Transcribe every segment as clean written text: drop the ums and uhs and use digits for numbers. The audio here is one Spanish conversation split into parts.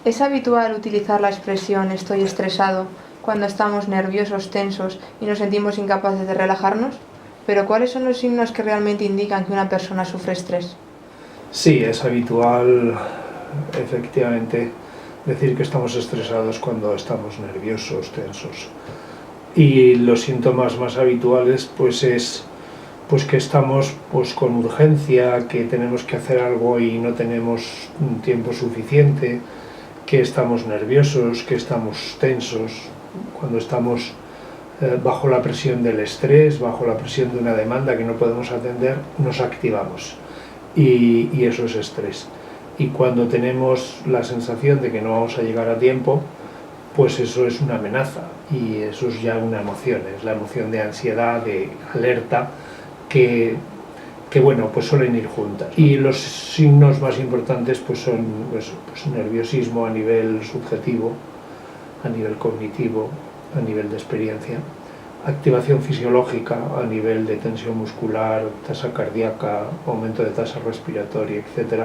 ¿Es habitual utilizar la expresión estoy estresado cuando estamos nerviosos, tensos y nos sentimos incapaces de relajarnos? Pero ¿cuáles son los signos que realmente indican que una persona sufre estrés? Sí, es habitual, efectivamente, decir que estamos estresados cuando estamos nerviosos, tensos. Y los síntomas más habituales es que estamos con urgencia, que tenemos que hacer algo y no tenemos tiempo suficiente, que estamos nerviosos, que estamos tensos. Cuando estamos bajo la presión del estrés, bajo la presión de una demanda que no podemos atender, nos activamos y eso es estrés. Y cuando tenemos la sensación de que no vamos a llegar a tiempo, pues eso es una amenaza y eso es ya una emoción, es la emoción de ansiedad, de alerta, que bueno, pues suelen ir juntas. Y los signos más importantes son nerviosismo a nivel subjetivo, a nivel cognitivo, a nivel de experiencia, activación fisiológica a nivel de tensión muscular, tasa cardíaca, aumento de tasa respiratoria, etc.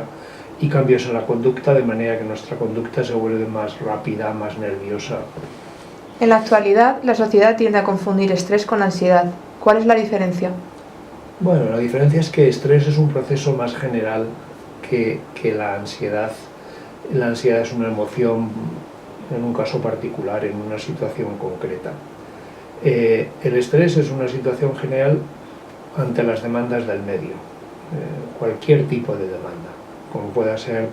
Y cambios en la conducta, de manera que nuestra conducta se vuelve más rápida, más nerviosa. En la actualidad, la sociedad tiende a confundir estrés con ansiedad. ¿Cuál es la diferencia? Bueno, la diferencia es que estrés es un proceso más general que la ansiedad. La ansiedad es una emoción en un caso particular, en una situación concreta. El estrés es una situación general ante las demandas del medio, cualquier tipo de demanda, como pueda ser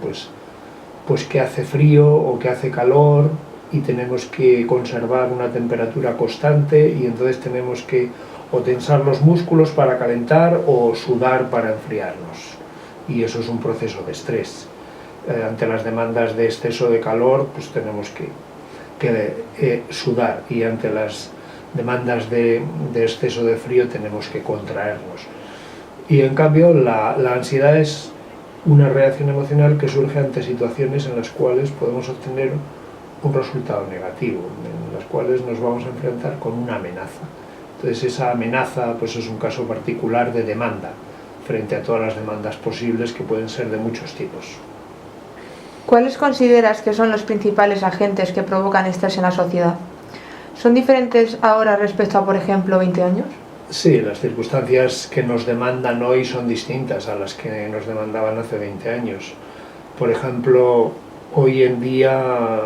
pues que hace frío o que hace calor y tenemos que conservar una temperatura constante y entonces tenemos que o tensar los músculos para calentar o sudar para enfriarnos, y eso es un proceso de estrés. Ante las demandas de exceso de calor pues tenemos que sudar, y ante las demandas de exceso de frío tenemos que contraernos. Y en cambio la ansiedad es una reacción emocional que surge ante situaciones en las cuales podemos obtener un resultado negativo, en las cuales nos vamos a enfrentar con una amenaza. Entonces esa amenaza es un caso particular de demanda frente a todas las demandas posibles, que pueden ser de muchos tipos. ¿Cuáles consideras que son los principales agentes que provocan estrés en la sociedad? ¿Son diferentes ahora respecto a, por ejemplo, 20 años? Sí, las circunstancias que nos demandan hoy son distintas a las que nos demandaban hace 20 años. Por ejemplo, hoy en día,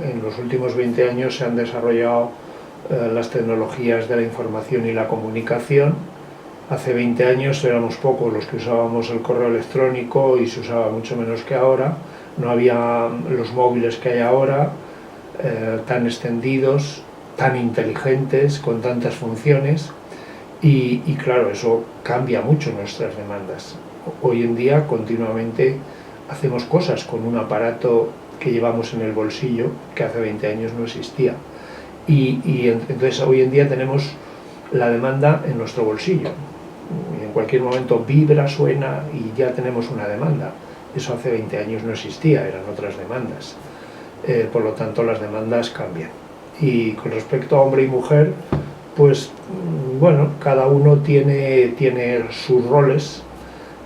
en los últimos 20 años, se han desarrollado las tecnologías de la información y la comunicación. Hace 20 años éramos pocos los que usábamos el correo electrónico y se usaba mucho menos que ahora. No había los móviles que hay ahora, tan extendidos, tan inteligentes, con tantas funciones, y claro, eso cambia mucho nuestras demandas. Hoy en día continuamente hacemos cosas con un aparato que llevamos en el bolsillo que hace 20 años no existía, y entonces hoy en día tenemos la demanda en nuestro bolsillo, y en cualquier momento vibra, suena y ya tenemos una demanda. Eso hace 20 años no existía, eran otras demandas. Por lo tanto, las demandas cambian. Y con respecto a hombre y mujer, cada uno tiene sus roles,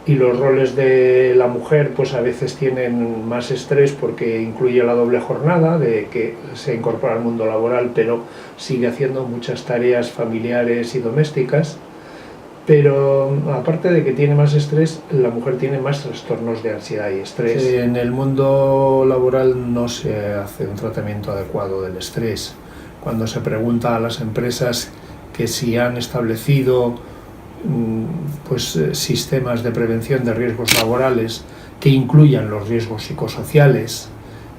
y los roles de la mujer a veces tienen más estrés porque incluye la doble jornada de que se incorpora al mundo laboral pero sigue haciendo muchas tareas familiares y domésticas. Pero aparte de que tiene más estrés, la mujer tiene más trastornos de ansiedad y estrés. En el mundo laboral no se hace un tratamiento adecuado del estrés. Cuando se pregunta a las empresas que si han establecido sistemas de prevención de riesgos laborales que incluyan los riesgos psicosociales,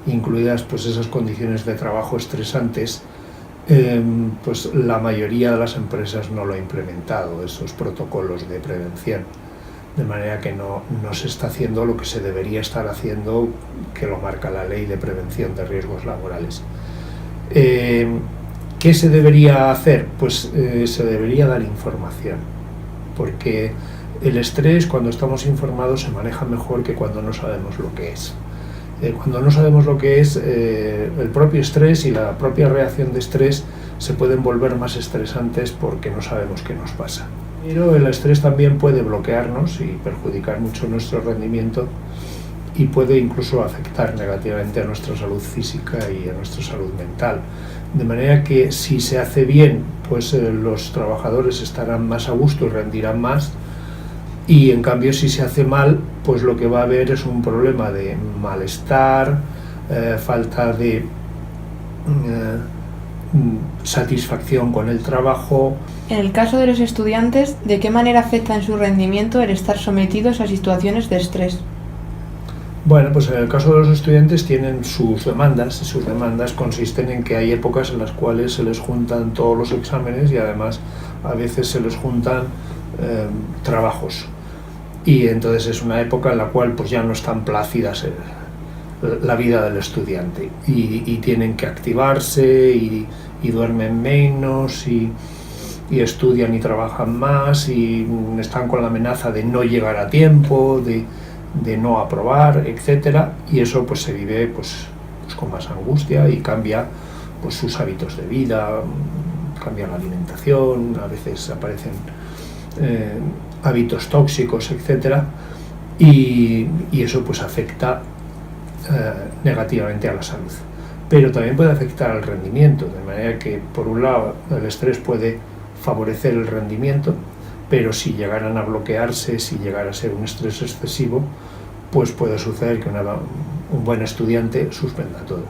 incluidas esas condiciones de trabajo estresantes, la mayoría de las empresas no lo ha implementado, esos protocolos de prevención, de manera que no se está haciendo lo que se debería estar haciendo, que lo marca la Ley de Prevención de Riesgos Laborales. ¿Qué se debería hacer? Se debería dar información, porque el estrés, cuando estamos informados, se maneja mejor que cuando no sabemos lo que es. Cuando no sabemos lo que es, el propio estrés y la propia reacción de estrés se pueden volver más estresantes porque no sabemos qué nos pasa. Pero el estrés también puede bloquearnos y perjudicar mucho nuestro rendimiento, y puede incluso afectar negativamente a nuestra salud física y a nuestra salud mental. De manera que si se hace bien, pues los trabajadores estarán más a gusto y rendirán más, y en cambio si se hace mal, pues lo que va a haber es un problema de malestar, falta de satisfacción con el trabajo. En el caso de los estudiantes, ¿de qué manera afecta en su rendimiento el estar sometidos a situaciones de estrés? Bueno, pues en el caso de los estudiantes tienen sus demandas, y sus demandas consisten en que hay épocas en las cuales se les juntan todos los exámenes y además a veces se les juntan trabajos, y entonces es una época en la cual pues ya no es tan plácida la vida del estudiante, y tienen que activarse y duermen menos y estudian y trabajan más y están con la amenaza de no llegar a tiempo, de no aprobar, etcétera, y eso pues se vive pues con más angustia y cambia pues sus hábitos de vida, cambia la alimentación, a veces aparecen hábitos tóxicos, etcétera, y eso pues afecta negativamente a la salud, pero también puede afectar al rendimiento, de manera que por un lado el estrés puede favorecer el rendimiento, pero si llegaran a bloquearse, si llegara a ser un estrés excesivo, pues puede suceder que un buen estudiante suspenda todo.